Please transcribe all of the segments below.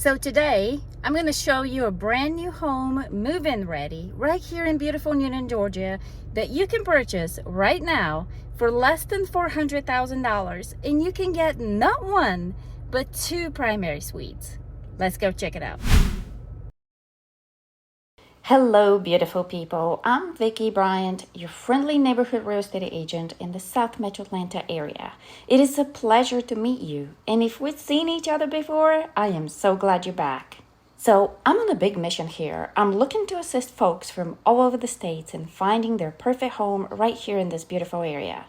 So today, I'm going to show you a brand new home, move-in ready, right here in beautiful Newnan, Georgia, that you can purchase right now for less than $400,000, and you can get not one, but two primary suites. Let's go check it out. Hello, beautiful people. I'm Vicky Bryant, your friendly neighborhood real estate agent in the South Metro Atlanta area. It is a pleasure to meet you, and if we've seen each other before, I am so glad you're back. So I'm on a big mission here. I'm looking to assist folks from all over the states in finding their perfect home right here in this beautiful area.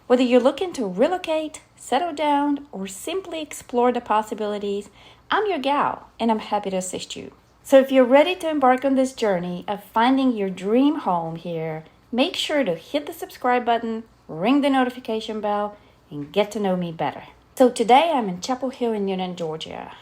Whether you're looking to relocate, settle down, or simply explore the possibilities, I'm your gal, and I'm happy to assist you. So if you're ready to embark on this journey of finding your dream home here, make sure to hit the subscribe button, ring the notification bell, and get to know me better. So today I'm in Chapel Hill in Newnan, Georgia.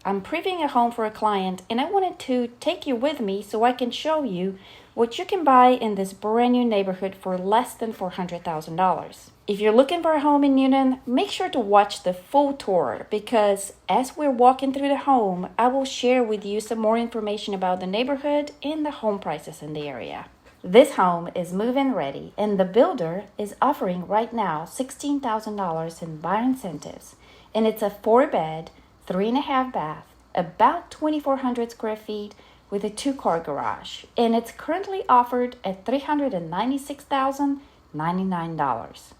I'm previewing a home for a client, and I wanted to take you with me so I can show you what you can buy in this brand new neighborhood for less than $400,000. If you're looking for a home in Newnan, make sure to watch the full tour because as we're walking through the home, I will share with you some more information about the neighborhood and the home prices in the area. This home is move-in ready, and the builder is offering right now $16,000 in buyer incentives, and it's a 4-bed, 3.5 bath, about 2,400 square feet with a 2-car garage, and it's currently offered at $396,099.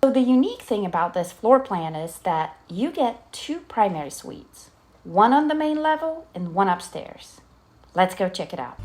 So the unique thing about this floor plan is that you get 2 primary suites, one on the main level and one upstairs. Let's go check it out.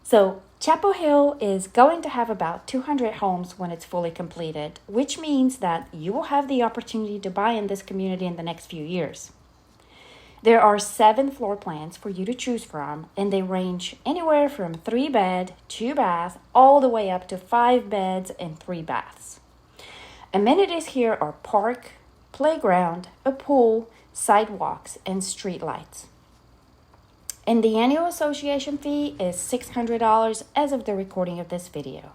So Chapel Hill is going to have about 200 homes when it's fully completed, which means that you will have the opportunity to buy in this community in the next few years. There are 7 floor plans for you to choose from, and they range anywhere from 3-bed, 2-bath, all the way up to 5 beds and 3 baths. Amenities here are park, playground, a pool, sidewalks, and street lights. And the annual association fee is $600 as of the recording of this video.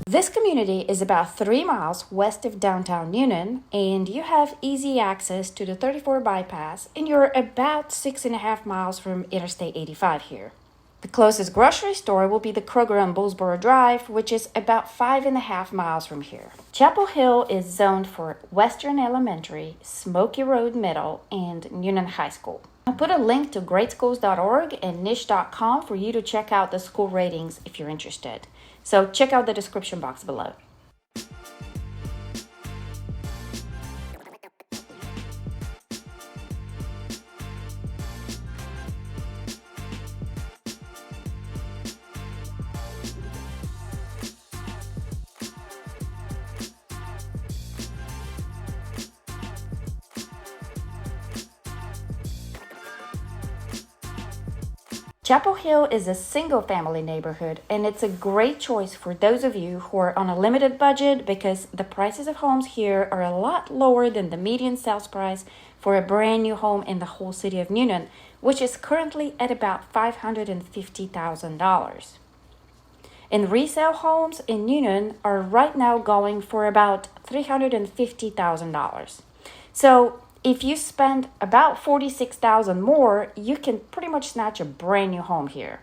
This community is about 3 miles west of downtown Newnan, and you have easy access to the 34 bypass, and you're about 6.5 miles from Interstate 85 here. The closest grocery store will be the Kroger on Bullsboro Drive, which is about 5.5 miles from here. Chapel Hill is zoned for Western Elementary, Smoky Road Middle, and Newnan High School. I'll put a link to greatschools.org and niche.com for you to check out the school ratings if you're interested. So check out the description box below. Chapel Hill is a single-family neighborhood, and it's a great choice for those of you who are on a limited budget because the prices of homes here are a lot lower than the median sales price for a brand new home in the whole city of Newnan, which is currently at about $550,000. And resale homes in Newnan are right now going for about $350,000. So if you spend about $46,000 more, you can pretty much snatch a brand new home here.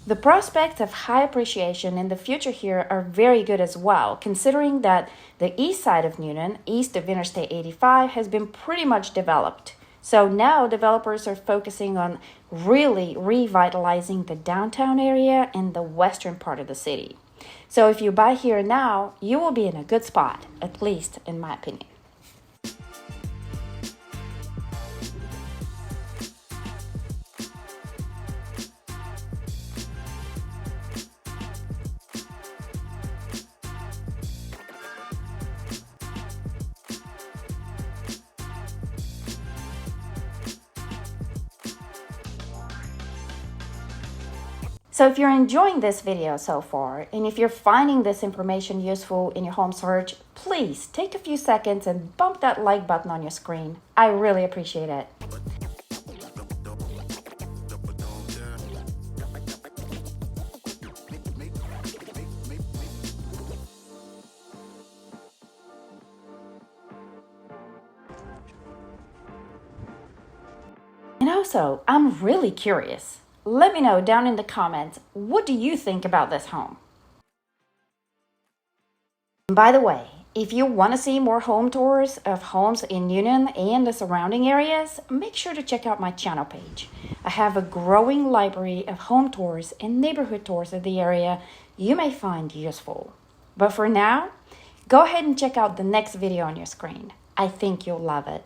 The prospects of high appreciation in the future here are very good as well, considering that the east side of Newnan, east of Interstate 85, has been pretty much developed. So now developers are focusing on really revitalizing the downtown area and the western part of the city. So if you buy here now, you will be in a good spot, at least in my opinion. So if you're enjoying this video so far, and if you're finding this information useful in your home search, please take a few seconds and bump that like button on your screen. I really appreciate it. And also, I'm really curious. Let me know down in the comments, what do you think about this home? By the way, if you want to see more home tours of homes in Newnan and the surrounding areas, make sure to check out my channel page. I have a growing library of home tours and neighborhood tours of the area you may find useful. But for now, go ahead and check out the next video on your screen. I think you'll love it.